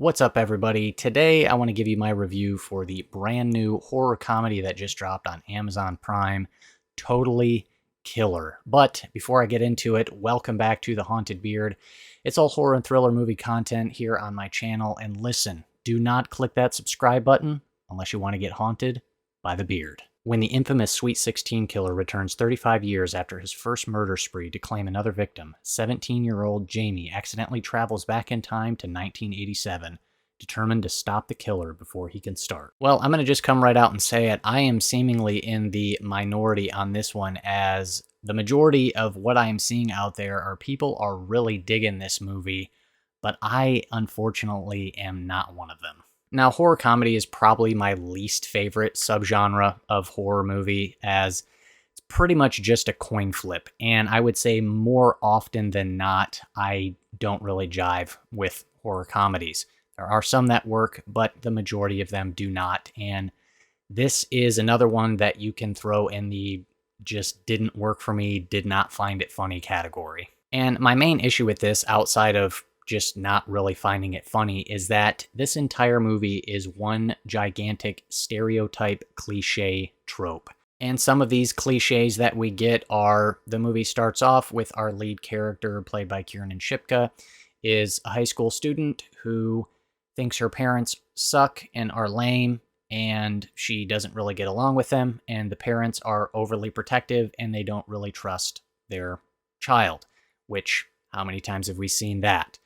What's up, everybody? Today, I want to give you my review for the brand new horror comedy that just dropped on Amazon Prime, Totally Killer. But before I get into it, welcome back to The Haunted Beard. It's all horror and thriller movie content here on my channel. And listen, do not click that subscribe button unless you want to get haunted by the beard. When the infamous Sweet 16 killer returns 35 years after his first murder spree to claim another victim, 17-year-old Jamie accidentally travels back in time to 1987, determined to stop the killer before he can start. Well, I'm going to just come right out and say it. I am seemingly in the minority on this one, as the majority of what I am seeing out there are people are really digging this movie, but I unfortunately am not one of them. Now, horror comedy is probably my least favorite subgenre of horror movie, as it's pretty much just a coin flip. And I would say more often than not, I don't really jive with horror comedies. There are some that work, but the majority of them do not. And this is another one that you can throw in the just didn't work for me, did not find it funny category. And my main issue with this, outside of just not really finding it funny, is that this entire movie is one gigantic stereotype cliche trope. And some of these cliches that we get are, the movie starts off with our lead character, played by Kiernan Shipka, is a high school student who thinks her parents suck and are lame, and she doesn't really get along with them, and the parents are overly protective and they don't really trust their child, which, how many times have we seen that?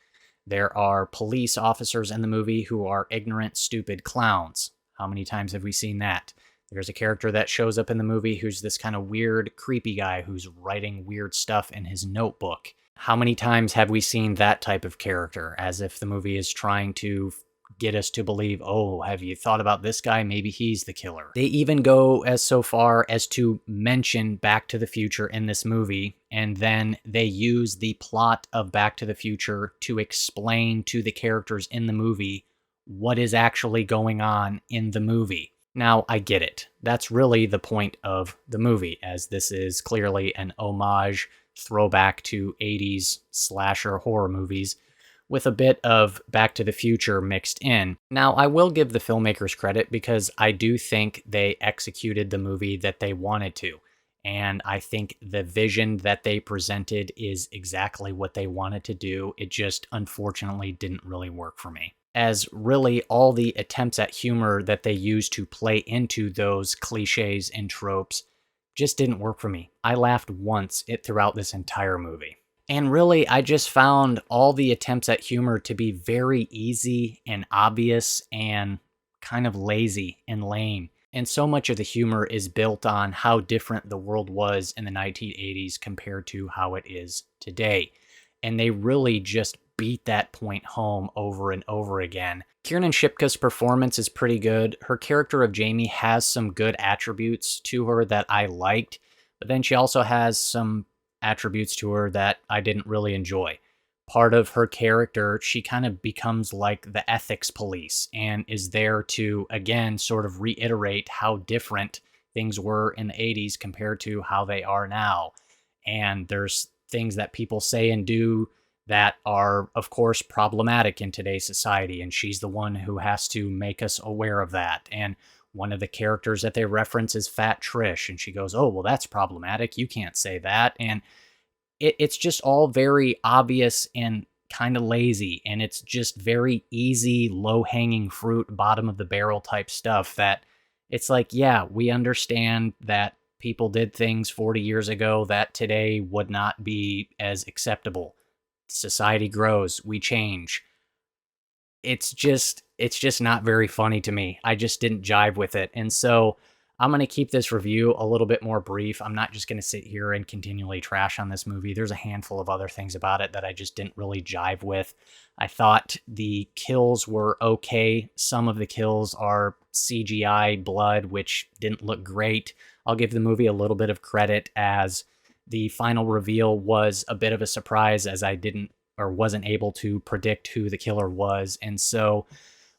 There are police officers in the movie who are ignorant, stupid clowns. How many times have we seen that? There's a character that shows up in the movie who's this kind of weird, creepy guy who's writing weird stuff in his notebook. How many times have we seen that type of character, as if the movie is trying to get us to believe, oh, have you thought about this guy? Maybe he's the killer. They even go as so far as to mention Back to the Future in this movie, and then they use the plot of Back to the Future to explain to the characters in the movie what is actually going on in the movie. Now, I get it. That's really the point of the movie, as this is clearly an homage, throwback to 80s slasher horror movies, with a bit of Back to the Future mixed in. Now, I will give the filmmakers credit, because I do think they executed the movie that they wanted to. And I think the vision that they presented is exactly what they wanted to do. It just, unfortunately, didn't really work for me, as really all the attempts at humor that they used to play into those cliches and tropes just didn't work for me. I laughed once throughout this entire movie. And really, I just found all the attempts at humor to be very easy and obvious and kind of lazy and lame. And so much of the humor is built on how different the world was in the 1980s compared to how it is today. And they really just beat that point home over and over again. Kiernan Shipka's performance is pretty good. Her character of Jamie has some good attributes to her that I liked, but then she also has some attributes to her that I didn't really enjoy. Part of her character, she kind of becomes like the ethics police and is there to, again, sort of reiterate how different things were in the 80s compared to how they are now. And there's things that people say and do that are, of course, problematic in today's society, and she's the one who has to make us aware of that. And one of the characters that they reference is Fat Trish, and she goes, oh, well, that's problematic. You can't say that. And it's just all very obvious and kind of lazy, and it's just very easy, low-hanging fruit, bottom-of-the-barrel type stuff that it's like, yeah, we understand that people did things 40 years ago that today would not be as acceptable. Society grows, we change. It's just not very funny to me. I just didn't jive with it. And so I'm going to keep this review a little bit more brief. I'm not just going to sit here and continually trash on this movie. There's a handful of other things about it that I just didn't really jive with. I thought the kills were okay. Some of the kills are CGI blood, which didn't look great. I'll give the movie a little bit of credit, as the final reveal was a bit of a surprise, as I didn't or wasn't able to predict who the killer was. And so,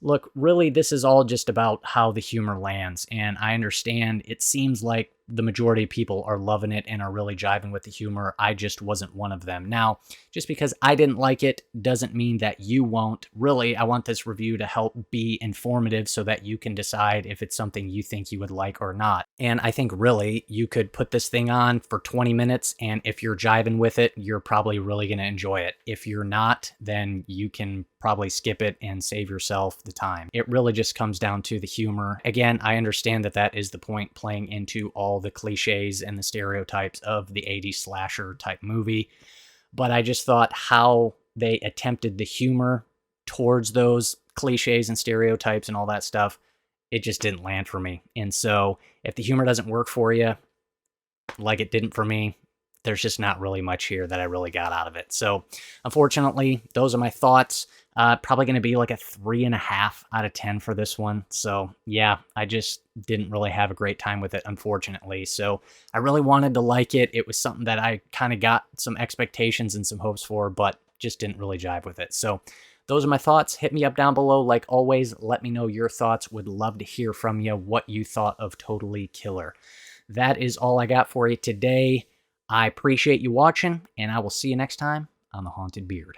look, really, this is all just about how the humor lands. And I understand it seems like the majority of people are loving it and are really jiving with the humor. I just wasn't one of them. Now, just because I didn't like it doesn't mean that you won't. Really, I want this review to help be informative so that you can decide if it's something you think you would like or not. And I think really you could put this thing on for 20 minutes, and if you're jiving with it, you're probably really going to enjoy it. If you're not, then you can probably skip it and save yourself the time. It really just comes down to the humor. Again, I understand that that is the point, playing into all the cliches and the stereotypes of the 80s slasher type movie. But I just thought how they attempted the humor towards those cliches and stereotypes and all that stuff, it just didn't land for me. And so if the humor doesn't work for you, like it didn't for me, there's just not really much here that I really got out of it. So unfortunately, those are my thoughts. Probably going to be like a 3.5 out of 10 for this one. So yeah, I just didn't really have a great time with it, unfortunately. So I really wanted to like it. It was something that I kind of got some expectations and some hopes for, but just didn't really jive with it. So those are my thoughts. Hit me up down below. Like always, let me know your thoughts. Would love to hear from you what you thought of Totally Killer. That is all I got for you today. I appreciate you watching, and I will see you next time on The Haunted Beard.